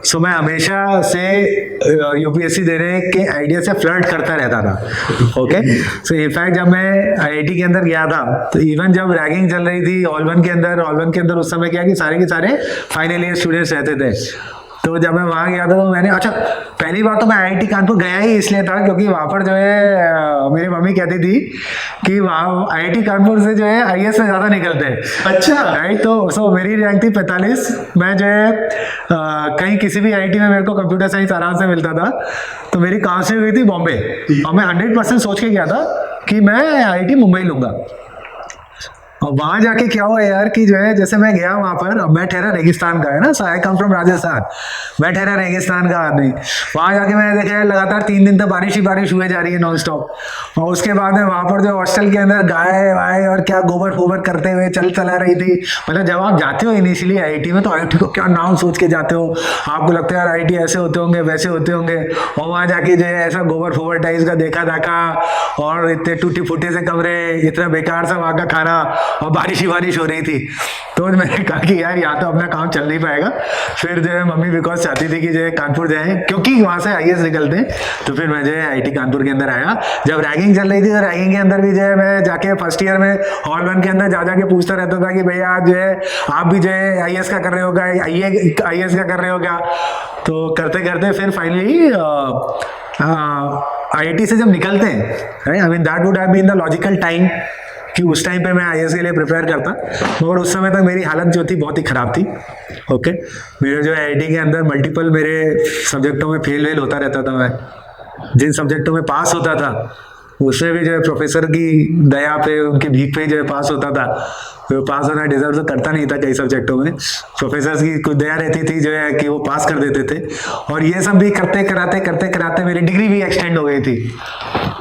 सो मैं हमेशा से यूपीएससी देने के आइडिया से फ्लर्ट करता रहता था। ओके, सो इनफैक्ट जब मैं आईआईटी के अंदर गया था तो इवन जब रैगिंग चल रही थी ऑल वन के अंदर उस समय क्या कि सारे के सारे फाइनल ईयर स्टूडेंट्स रहते थे। तो जब मैं वहाँ गया था तो मैंने पहली बार तो मैं आईआईटी कानपुर गया ही इसलिए था क्योंकि वहाँ पर जो है मेरी मम्मी कहती थी कि वहाँ आईआईटी कानपुर से जो है आईएएस से ज़्यादा निकलते हैं। अच्छा, राइट। तो सो मेरी रैंक थी 45। मैं जो है कहीं किसी भी आईआईटी में मेरे को कंप्यूटर साइंस आराम से मिलता था, तो मेरी काउंसलिंग हुई थी बॉम्बे और मैं 100% सोच के गया था कि मैं आईआईटी मुंबई लूंगा। और वहां जाके क्या हुआ यार कि जो है जैसे मैं गया वहां पर, अब मैं ठहरा रेगिस्तान का है ना, सो आई कम फ्रॉम राजस्थान, मैं ठहरा रेगिस्तान का आदमी। वहां जाके मैंने देखा लगातार 3 दिन तक बारिश ही बारिश हुए जा रही है नॉन स्टॉप। और उसके बाद में वहां पर जो हॉस्टल के अंदर गाय वाय और क्या गोबर फोबर करते हुए चला रही थी। मतलब जब आप जाते हो इनिशियली आईआईटी में तो आईआईटी को क्या नाम सोच के जाते हो, आपको लगता है यार आईआईटी ऐसे होते होंगे वैसे होते होंगे, और वहां जाके जो है ऐसा गोबर फोबर टाइप्स का देखा और इतने टूटी फूटे से कमरे, इतना बेकार सा वहां का खाना, और बारिश ही बारिश हो रही थी। तो मैंने कहा कि यार यहाँ तो अपना काम चल नहीं पाएगा। फिर जो है मम्मी बिकॉज चाहती थी कि जो है कानपुर जाए क्योंकि वहां से आईएएस निकलते हैं, तो फिर मैं जो है आईआईटी कानपुर के अंदर आया। जब रैगिंग चल रही थी तो रैगिंग के अंदर भी जो है मैं जाके फर्स्ट ईयर में हॉल 1 के अंदर जाके पूछता रहता था कि भैया जो है आप भी जो है आईएएस का कर रहे हो क्या, आईएएस का कर रहे हो क्या। तो करते करते फिर फाइनली आईआईटी से जब निकलते हैं, I mean that would have been the logical time कि उस टाइम पे मैं आईएएस के लिए प्रिपेयर करता, मगर उस समय तक मेरी हालत जो थी बहुत ही खराब थी। ओके, मेरे जो है आईआईटी के अंदर मल्टीपल मेरे सब्जेक्टों में फेल होता रहता था। मैं जिन सब्जेक्टों में पास होता था उसमें भी जो है प्रोफेसर की दया पे, उनकी भीख पे जो है पास होता था। तो पास होना डिजर्व तो करता नहीं था कई सब्जेक्टों में, प्रोफेसर की कुछ दया रहती थी जो है कि वो पास कर देते थे। और ये सब भी करते कराते मेरी डिग्री भी एक्सटेंड हो गई थी।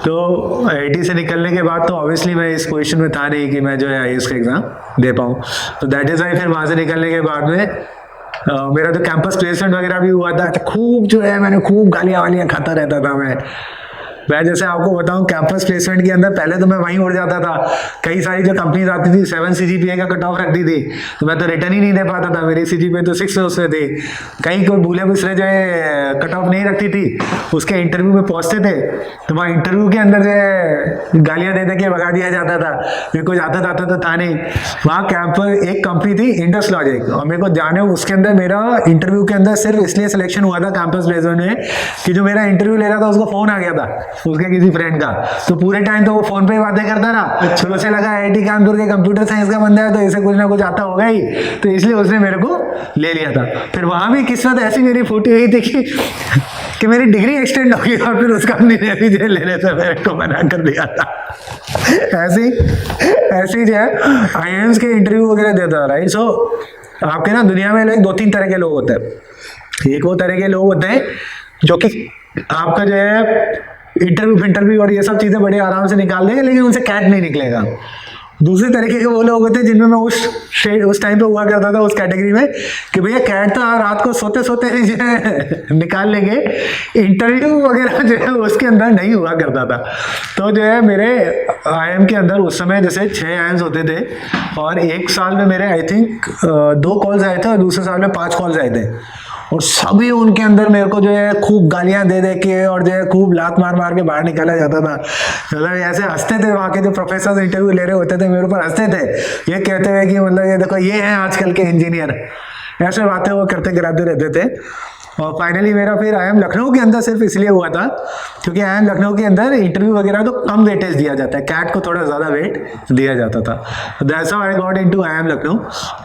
तो आईआईटी से निकलने के बाद तो ऑब्वियसली मैं इस पोजीशन में था नहीं कि मैं जो है आईएएस का एग्जाम दे पाऊँ। तो दैट इज वाई फिर वहाँ से निकलने के बाद में मेरा तो कैंपस प्लेसमेंट वगैरह भी हुआ था। खूब जो है मैंने खूब गालियाँ वालियाँ खाता रहता था मैं जैसे आपको बताऊं कैंपस प्लेसमेंट के अंदर पहले तो मैं वहीं उड़ जाता था। कई सारी जो कंपनीज आती थी 7 CGPA का कट ऑफ रखती थी, तो मैं तो रिटर्न ही नहीं दे पाता था। मेरी CGPA तो 6 उसमें थी। कहीं कोई भूले बिसरे जो है कट ऑफ नहीं रखती थी, उसके इंटरव्यू में पहुंचते थे तो वहाँ इंटरव्यू के अंदर जो है गालियाँ दे के भगा दिया जाता था। मेरे को जाता तो था नहीं। वहाँ कैंपस एक कंपनी थी इंडस लॉजिक, और मेरे को जाने उसके अंदर मेरा इंटरव्यू के अंदर सिर्फ इसलिए सिलेक्शन हुआ था कैंपस प्लेसमेंट में कि जो मेरा इंटरव्यू ले रहा था उसको फोन आ गया था उसके किसी फ्रेंड का। तो पूरे टाइम तो वो फोन पे ही बातें करता रहा। तो उसे लगा आईआईटी कानपुर के कंप्यूटर साइंस का बंदा है तो इसे कुछ ना कुछ आता होगा ही, तो इसलिए उसने मेरे को ले लिया था। फिर वहां भी किस्मत ऐसी मेरी फूटी हुई थी कि मेरी डिग्री एक्सटेंड हो गई और फिर उस कंपनी ने भी जो लेने से मेरे को मना कर दिया था। ऐसी जो है आईआईएम्स के इंटरव्यू वगैरह देता राइट। सो आपके ना दुनिया में 2-3 तरह के लोग होते हैं। एक वो तरह के लोग होते हैं जो कि आपका जो है इंटरव्यू और ये सब चीजें बड़े आराम से निकाल देंगे, लेकिन उनसे कैट नहीं निकलेगा। दूसरे तरीके के वो लोग होते हैं जिनमें मैं उस टाइम पे हुआ करता था उस कैटेगरी में कि भैया कैट तो रात को सोते सोते जो है निकाल लेंगे, इंटरव्यू वगैरह जो है उसके अंदर नहीं हुआ करता था। तो जो है मेरे आईएम के अंदर उस समय जैसे 6 आईएम्स होते थे और एक साल में मेरे आई थिंक 2 कॉल्स आए थे और दूसरे साल में 5 कॉल्स आए थे। और सभी उनके अंदर मेरे को जो है खूब गालियां दे के और जो है खूब लात मार के बाहर निकाला जाता था। मतलब ऐसे हंसते थे, वहाँ के जो प्रोफेसर इंटरव्यू ले रहे होते थे मेरे ऊपर हंसते थे, ये कहते हुए कि मतलब ये देखो ये हैं आजकल के इंजीनियर। ऐसे बातें वो करते कराते रहते थे। और फाइनली मेरा फिर आईएम लखनऊ के अंदर सिर्फ इसलिए हुआ था क्योंकि आईएम लखनऊ के अंदर इंटरव्यू वगैरह तो कम वेटेज दिया जाता है, कैट को थोड़ा ज़्यादा वेट दिया जाता था। That's how I got into IIM Lucknow.